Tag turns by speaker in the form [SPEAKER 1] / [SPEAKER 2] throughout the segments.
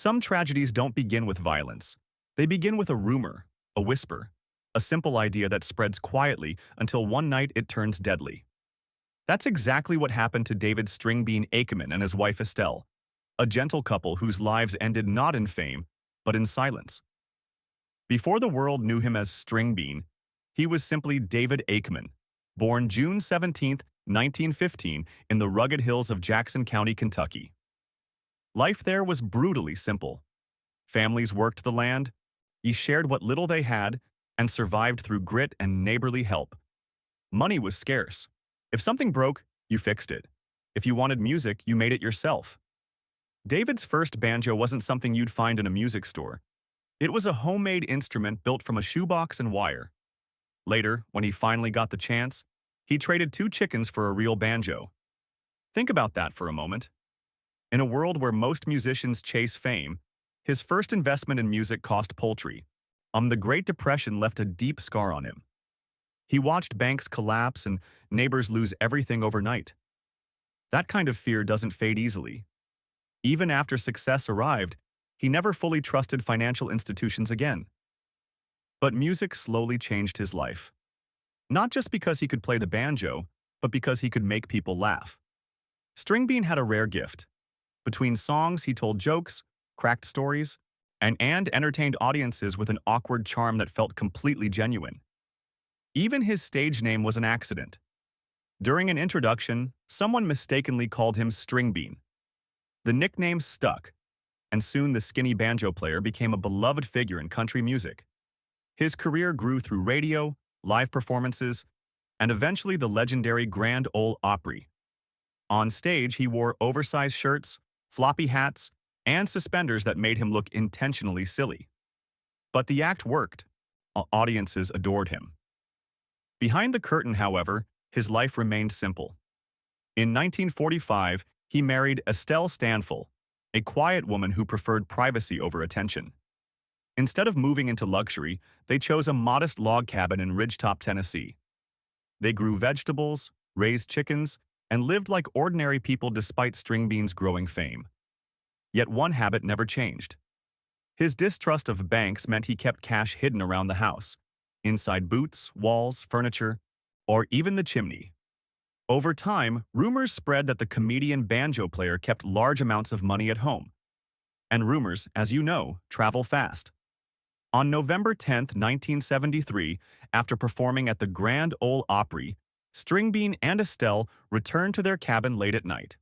[SPEAKER 1] Some tragedies don't begin with violence. They begin with a rumor, a whisper, a simple idea that spreads quietly until one night it turns deadly. That's exactly what happened to David Stringbean Akeman and his wife Estelle, a gentle couple whose lives ended not in fame, but in silence. Before the world knew him as Stringbean, he was simply David Akeman, born June 17, 1915, in the rugged hills of Jackson County, Kentucky. Life there was brutally simple. Families worked the land, each shared what little they had, and survived through grit and neighborly help. Money was scarce. If something broke, you fixed it. If you wanted music, you made it yourself. David's first banjo wasn't something you'd find in a music store. It was a homemade instrument built from a shoebox and wire. Later, when he finally got the chance, he traded 2 chickens for a real banjo. Think about that for a moment. In a world where most musicians chase fame, his first investment in music cost poultry. The Great Depression left a deep scar on him. He watched banks collapse and neighbors lose everything overnight. That kind of fear doesn't fade easily. Even after success arrived, he never fully trusted financial institutions again. But music slowly changed his life. Not just because he could play the banjo, but because he could make people laugh. Stringbean had a rare gift. Between songs, he told jokes, cracked stories, and entertained audiences with an awkward charm that felt completely genuine. Even his stage name was an accident. During an introduction, someone mistakenly called him Stringbean. The nickname stuck, and soon the skinny banjo player became a beloved figure in country music. His career grew through radio, live performances, and eventually the legendary Grand Ole Opry. On stage, he wore oversized shirts, floppy hats, and suspenders that made him look intentionally silly. But the act worked. Audiences adored him. Behind the curtain, however, his life remained simple. In 1945, he married Estelle Stanfill, a quiet woman who preferred privacy over attention. Instead of moving into luxury, they chose a modest log cabin in Ridgetop, Tennessee. They grew vegetables, raised chickens, and lived like ordinary people despite Stringbean's growing fame. Yet one habit never changed. His distrust of banks meant he kept cash hidden around the house, inside boots, walls, furniture, or even the chimney. Over time, rumors spread that the comedian banjo player kept large amounts of money at home. And rumors, as you know, travel fast. On November 10, 1973, after performing at the Grand Ole Opry, Stringbean and Estelle returned to their cabin late at night.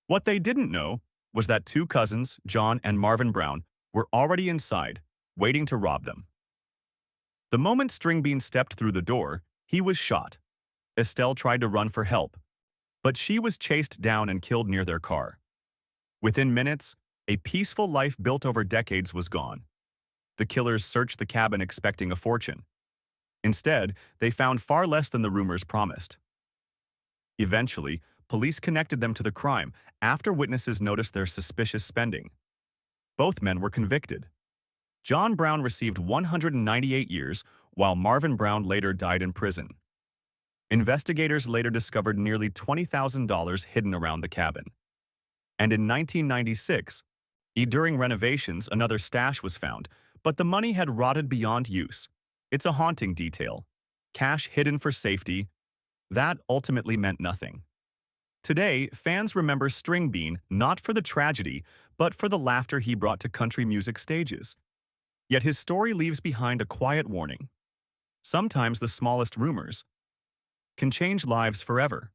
[SPEAKER 1] What they didn't know was that 2 cousins, John and Marvin Brown, were already inside, waiting to rob them. The moment Stringbean stepped through the door, he was shot. Estelle tried to run for help, but she was chased down and killed near their car. Within minutes, a peaceful life built over decades was gone. The killers searched the cabin expecting a fortune. Instead, they found far less than the rumors promised. Eventually, police connected them to the crime after witnesses noticed their suspicious spending. Both men were convicted. John Brown received 198 years, while Marvin Brown later died in prison. Investigators later discovered nearly $20,000 hidden around the cabin. And in 1996, during renovations, another stash was found, but the money had rotted beyond use. It's a haunting detail. Cash hidden for safety, that ultimately meant nothing. Today, fans remember Stringbean not for the tragedy, but for the laughter he brought to country music stages. Yet his story leaves behind a quiet warning. Sometimes the smallest rumors can change lives forever.